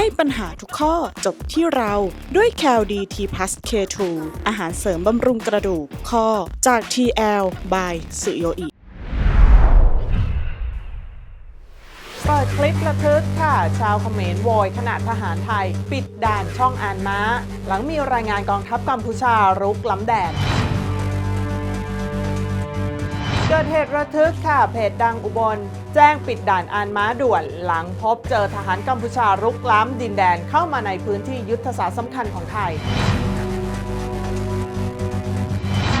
ให้ปัญหาทุกข้อจบที่เราด้วย CalD-T Plus K2 อาหารเสริมบำรุงกระดูกข้อจาก TL by สุโยอิเปิดคลิประทึกค่ะชาวเขมรโวยขณะทหารไทยปิดด่านช่องอานม้าหลังมีรายงานกองทัพกัมพูชารุกล้ำแดนเกิดเหตุระทึกค่ะเพจดังอุบลแจ้งปิดด่านอานม้าด่วนหลังพบเจอทหารกัมพูชารุกล้ำดินแดนเข้ามาในพื้นที่ยุทธศาสตร์สำคัญของไทย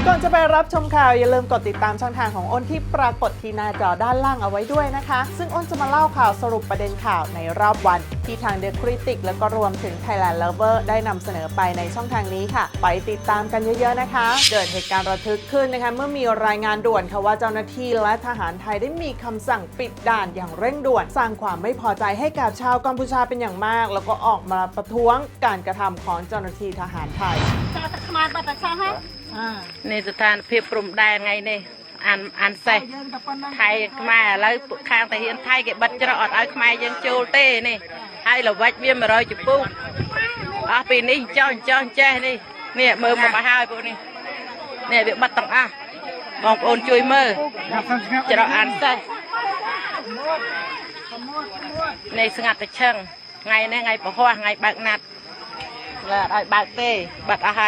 ก่อนจะไปรับชมข่าวอย่าลืมกดติดตามช่องทางของอ้นที่ปรากฏที่หน้าจอด้านล่างเอาไว้ด้วยนะคะซึ่งอ้นจะมาเล่าข่าวสรุปประเด็นข่าวในรอบวันที่ทาง The Critic และก็รวมถึง Thailand Lover ได้นำเสนอไปในช่องทางนี้ค่ะไปติดตามกันเยอะๆนะคะเกิดเหตุการณ์ระทึกขึ้นนะคะเมื่อมีรายงานด่วนค่ะว่าเจ้าหน้าที่และทหารไทยได้มีคำสั่งปิดด่านอย่างเร่งด่วนสร้างความไม่พอใจให้กับชาวกัมพูชาเป็นอย่างมากแล้วก็ออกมาประท้วงการกระทำของเจ้าหน้าที่ทหารไทยในสถานเพียบปรุมได้ไงนี่อันเซ่ไทยมาแล้วข้างแต่เห็นไทยเก็บบัตรจะอดเอาขมายยังโจลเต้นี่ให้เราวัดเบี้ยมารอยจุปุ๊บปีนี้จ้องแจ้นี่เนี่ยมือมาให้พวกนี้เนี่ยเบี้ยบัตรต้องมองโอนช่วยมือจะเราอันเซ่ในสงัดตะเชิงไงเนี่ยไงปะหัวไงบักนัดแล้วไอ้บักเต้บัตรอะไร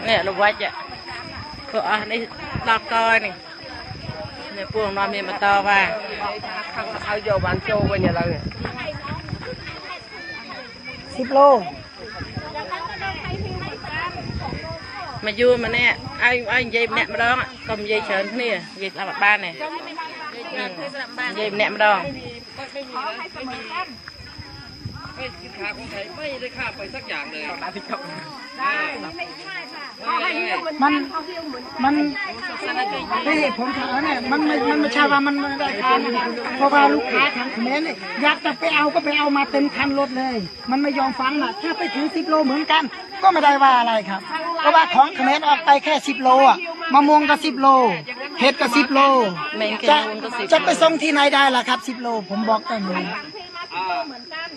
เนี่ยเราวัดอ่ะก็นี่ดอกก้อยนี่เนี่ยพวกน้องมีมาต่อว่าเอาโยบันโจไปเนี่ยเราเนี่ย10 โลมาอยู่มาเนี่ยไอ้ยัยแหนมมาดองก็มียัยเฉินนี่ยัยสลับบ้านเนี่ยยัยแหนมมาดองสินค้าของไทยไม่ได้ค่าไปสักอย่างเลยมันที่ผมถามเนี่ยมันไม่ใช่ว่ามันไม่ได้ค่าเพราะว่าลูกค้าทางเขมรเนี่ยอยากจะไปเอาก็ไปเอามาเต็มคันรถเลยมันไม่ยอมฟังนะถ้าไปถึง10 โลเหมือนกันก็ไม่ได้ว่าอะไรครับเพราะว่าของเขมรออกไปแค่10 โลอ่ะมะม่วงก็10 โลเห็ดก็10 โลจะไปส่งที่ไหนได้ล่ะครับ10 โลผมบอกได้เลย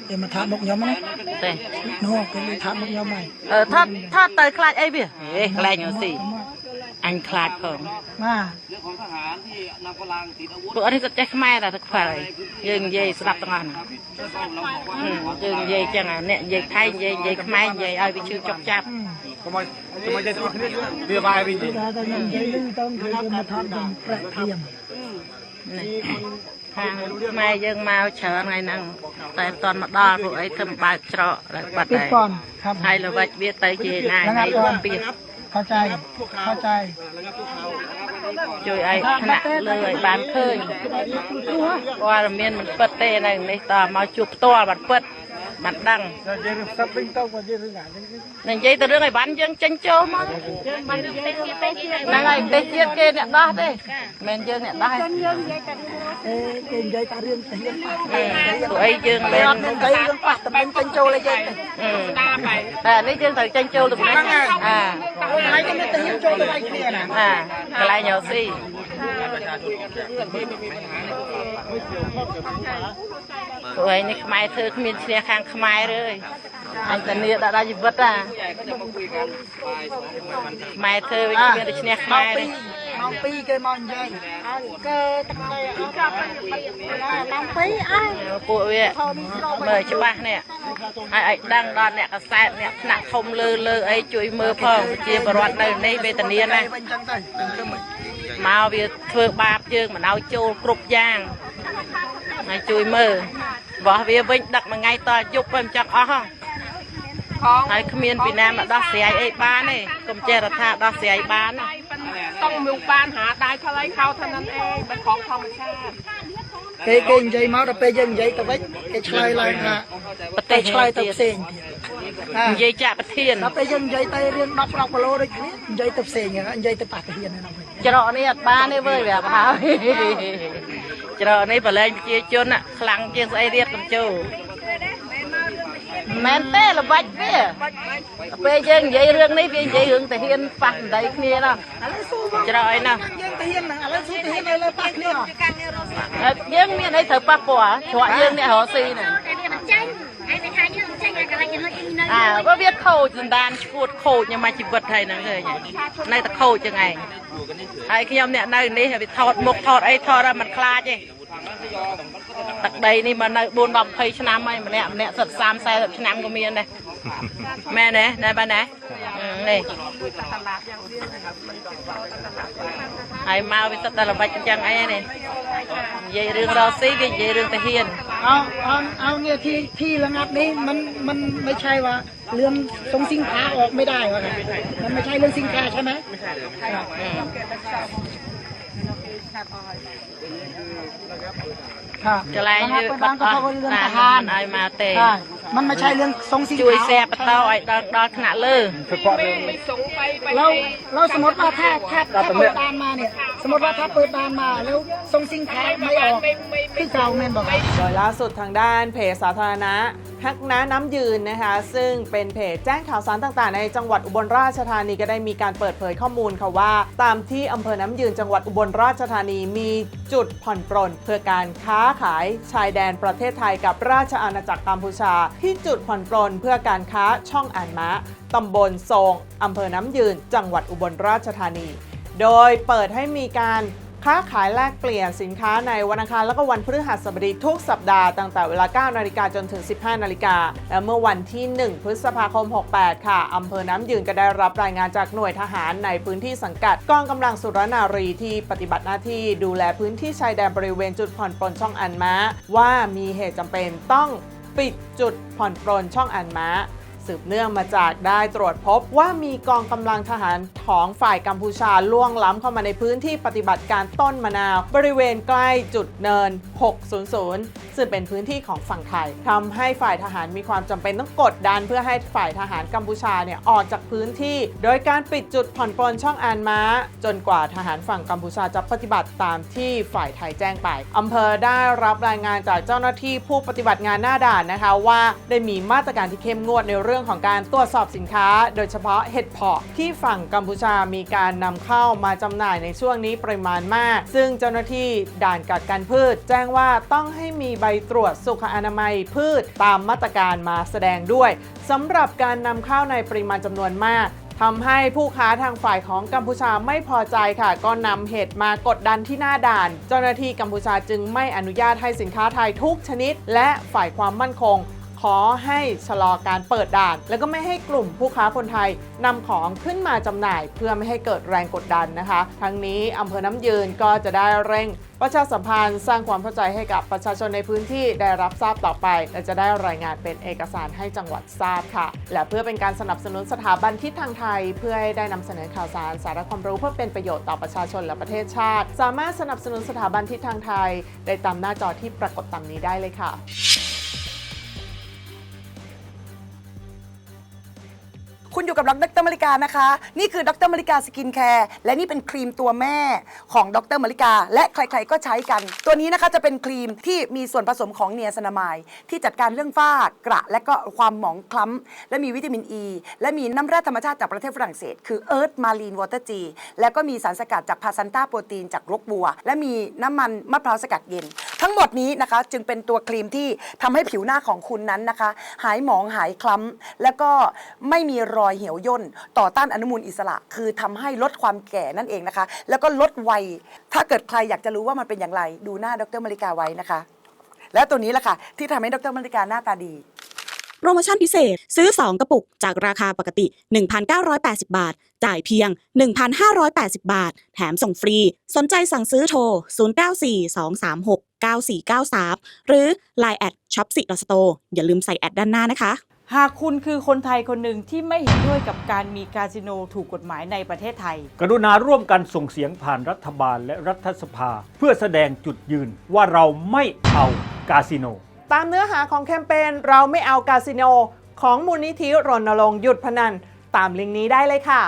เดี๋ยวมาถามนกยอมไหมแต่นกเป็นถามนกยอมไหมถ้าเตยคลาดไอ้เบี้ยคลาดอย่างสิอันคลาดผมมาเรื่องของทหารที่นำกำลังติดอาวุธพวกอันนี้จะแจ้งแม่แต่ทุกฝ่ายยังยัยสลับต่างกันยังยัยจังอ่ะเนี่ยยัยไทยยัยแม่ยัยเอาไปชื่อจบจับทำไมจะต้องเรียบร้อยไปจริงแต่ยังยัยลืมต้องคือมาทำเป็นแปรเทียมทางไม่ยังมาเชิญไงนั่งแต่ตอนมาดอพวกไอ้ทำบาดเจาะอะไรบัดไหนให้เราวัดเบี้ยไตเจนายให้เปียกเข้าใจช่วยไอ้ขณะเลยบานเคยว่าเมียนมันเปิดเต้ในในตามาจุบตัวบัดเปิดบัดดังนั่นยัยแต่เรื่องไอ้บ้านยังจังโจมานั่งไอ้เตะเจี๊ยบเกเนี่ยได้เด้แมนยังเนี่ยได้เองยัยตาเรื่องแต่ยังตัวไอ้ยังแมนใจเรื่องปัดแต่เป็นจังโจเลยยัยแต่นี่ยังแต่จังโจตรงนี้อะไรก็ไม่แต่ยังโจเลยไอ้เนี่ยนะอะไรเหนียวสิตัวไอ้นี่ขมายเธอขมิ้นเชียร์ข้างขมายเลยอันนี้ได้ยิบวัดขมายเธอไปยิบวัดเชียร์ขมายเลยมองปีเกยมองยัยเกยตะเกียบมองปีไอ้ปวดเวียเมื่อใช่ปะเนี่ยไอ้ดังดอนเนี่ยกระแสเนี่ยหนักคมลือไอ้จุยมือพองเจียบรอดในเบตเนียนะมาเวียเฟือบาปยืงมันเอาโจกรุบย่างไอ้จุยมือบอกเวียวิ่งดักมาไงต่อยุบไปมันจังอ๋อไอ้ขมิ้นปีน้ำดอกเสียไอ้บ้านนี่กรมเจรธาดอกเสียไอ้บ้านต้องมีบ้านหาได้เท่าไรเขาเท่านั้นเองเป็นของธรรมชาติเกยยัยมาแต่เปยยัยแต่ไว้เกยชลายลายค่ะเกยชลายตับเสียงยัยจ่าประเทียนแต่เปยยัยแต่เรียนนักโลด้วยยัยตับเสียงอย่างนั้นยัยตับปากเทียนนะจะรอนี่บ้านนี่เว้ยแบบเขาจะรอนี่ไปเลยเจียจนอ่ะคลังเจียงไอเรียกกับโจแมนเต้ละบัดเปี้ยไปยังยัยเรื่องนี้ไปยัยเรื่องแต่เฮียนฝันใดนี่เนาะจะรอไอ้เนาะยังแต่เฮียนอะไรสู้แต่เฮียนอะไรปักเนี่ยยังมีในเถอะปักปัวชัวยังเนี่ยหัวซีเนี่ย ก็เวียดโคจนดานพูดโคยังมาจีบวัดไทยนั่นเลยในตะโคจะไงไอ้ขยมเนี่ยในนี้ไปทอดมุกทอดไอ้ทอดมันคลาดเลยตักใดนี่มันบุญบำเพ็ญชนะไม่มันเนี่ยสัตว์สามแสนชนะก็มีเลยแม่เนี่ยในบ้านไหนนี่ไอ้มาวิสัตตะบัดจังไอ้นี่ยัยเรื่องรอซีก็ยัยเรื่องตะเฮียนเอาเนี่ยที่ระงับนี้มันไม่ใช่ว่าเรื่องทรงสินค้าออกไม่ได้วะมันไม่ใช่เรื่องสินค้าใช่ไหมจะไล่ให้บัตรทหารไอ้มาเตะมันไม่ใช่เรื่องทรงสินค้าช่วยแซ่ปะเต้าไอ้ดอขณะเลิกไม่ส่งไปเราสมมติว่าถ้าเปิดด่านมาเนี่ยสมมติว่าถ้าเปิดด่านมาแล้วทรงสินค้าไม่ออกคือเก่าแม่นบอกโดยล่าสุดทางด้านเพจสาธารณะฮักน้ำยืนนะคะซึ่งเป็นเพจแจ้งข่าวสารต่างๆในจังหวัดอุบลราชธานีก็ได้มีการเปิดเผยข้อมูลค่ะว่าตามที่อำเภอน้ำยืนจังหวัดอุบลราชธานีมีจุดผ่อนปรนเพื่อการค้าขายชายแดนประเทศไทยกับราชอาณาจักรกัมพูชาที่จุดผ่อนปรนเพื่อการค้าช่องอ่านม้าตำบลโซงอำเภอน้ำยืนจังหวัดอุบลราชธานีโดยเปิดให้มีการค้าขายแลกเปลี่ยนสินค้าในวันอังคารและก็วันพฤหัสบดีทุกสัปดาห์ตั้งแต่เวลา 9 นาฬิกาจนถึง 15 นาฬิกาและเมื่อวันที่ 1 พฤษภาคม 68 ค่ะอำเภอน้ำยืนก็ได้รับรายงานจากหน่วยทหารในพื้นที่สังกัดกองกำลังสุรนารีที่ปฏิบัติหน้าที่ดูแลพื้นที่ชายแดนบริเวณจุดผ่อนปรนช่องอันม้าว่ามีเหตุจำเป็นต้องปิดจุดผ่อนปรนช่องอันม้าสืบเนื่องมาจากได้ตรวจพบว่ามีกองกำลังทหารของฝ่ายกัมพูชาล่วงล้ำเข้ามาในพื้นที่ปฏิบัติการต้นมะนาวบริเวณใกล้จุดเนิน 600 ซึ่งเป็นพื้นที่ของฝั่งไทยทำให้ฝ่ายทหารมีความจำเป็นต้องกดดันเพื่อให้ฝ่ายทหารกัมพูชาเนี่ยออกจากพื้นที่โดยการปิดจุดผ่อนปรนช่องอันม้าจนกว่าทหารฝั่งกัมพูชาจะปฏิบัติตามที่ฝ่ายไทยแจ้งไปอำเภอได้รับรายงานจากเจ้าหน้าที่ผู้ปฏิบัติงานหน้าด่านนะคะว่าได้มีมาตรการที่เข้มงวดในเรื่องของการตรวจสอบสินค้าโดยเฉพาะเห็ดเผาะที่ฝั่งกัมพูชามีการนำเข้ามาจำหน่ายในช่วงนี้ปริมาณมากซึ่งเจ้าหน้าที่ด่านกักกันพืชแจ้งว่าต้องให้มีใบตรวจสุขอนามัยพืชตามมาตรการมาแสดงด้วยสำหรับการนำเข้าในปริมาณจำนวนมากทำให้ผู้ค้าทางฝ่ายของกัมพูชาไม่พอใจค่ะก็นำเห็ดมากดดันที่หน้าด่านเจ้าหน้าที่กัมพูชาจึงไม่อนุญาตให้สินค้าไทยทุกชนิดและฝ่ายความมั่นคงขอให้ชะลอการเปิดด่านแล้วก็ไม่ให้กลุ่มผู้ค้าคนไทยนำของขึ้นมาจำหน่ายเพื่อไม่ให้เกิดแรงกดดันนะคะทั้งนี้อำเภอน้ำยืนก็จะได้เร่งประชาสัมพันธ์สร้างความเข้าใจให้กับประชาชนในพื้นที่ได้รับทราบต่อไปและจะได้รายงานเป็นเอกสารให้จังหวัดทราบค่ะและเพื่อเป็นการสนับสนุนสถาบันทิศทางไทยเพื่อให้ได้นำเสนอข่าวสารสาระความรู้เพื่อเป็นประโยชน์ต่อประชาชนและประเทศชาติสามารถสนับสนุนสถาบันทิศทางไทยได้ตามหน้าจอที่ปรากฏตามนี้ได้เลยค่ะคุณอยู่กับดร.มริกานะคะนี่คือดร.มริกาสกินแคร์และนี่เป็นครีมตัวแม่ของดร.มริกาและใครๆก็ใช้กันตัวนี้นะคะจะเป็นครีมที่มีส่วนผสมของเนียซินามายที่จัดการเรื่องฝ้ากระและก็ความหมองคล้ำและมีวิตามินอ e, และมีน้ำแร่ธรรมชาติจากประเทศฝรั่งเศสคือเอิร์ธมารีนวอเตอร์จีแล้วก็มีสารสกัดจากพาซันต้าโปรตีนจากรกบัวและมีน้ำมันมะพร้าวสกัดเย็นทั้งหมดนี้นะคะจึงเป็นตัวครีมที่ทำให้ผิวหน้าของคุณนั้นนะคะหายหมองหายคล้ำแล้วก็ไม่มีรอยเหี่ยวย่นต่อต้านอนุมูลอิสระคือทำให้ลดความแก่นั่นเองนะคะแล้วก็ลดวัยถ้าเกิดใครอยากจะรู้ว่ามันเป็นอย่างไรดูหน้าดร.มริกาไว้นะคะแล้วตัวนี้แหละค่ะที่ทำให้ดร.มริกาหน้าตาดีโปรโมชั่นพิเศษซื้อ2กระปุกจากราคาปกติ 1,980 บาทจ่ายเพียง 1,580 บาทแถมส่งฟรีสนใจสั่งซื้อโทร 0942369493 หรือ Line แอดช็อปสิดอทสโตร์อย่าลืมใส่แอดด้านหน้านะคะหากคุณคือคนไทยคนหนึ่งที่ไม่เห็นด้วยกับการมีคาสิโนถูกกฎหมายในประเทศไทยกรุณาร่วมกันส่งเสียงผ่านรัฐบาลและรัฐสภาเพื่อแสดงจุดยืนว่าเราไม่เอาคาสิโนตามเนื้อหาของแคมเปญเราไม่เอาคาสิโนของมูลนิธิรณรงค์หยุดพนันตามลิงก์นี้ได้เลยค่ะ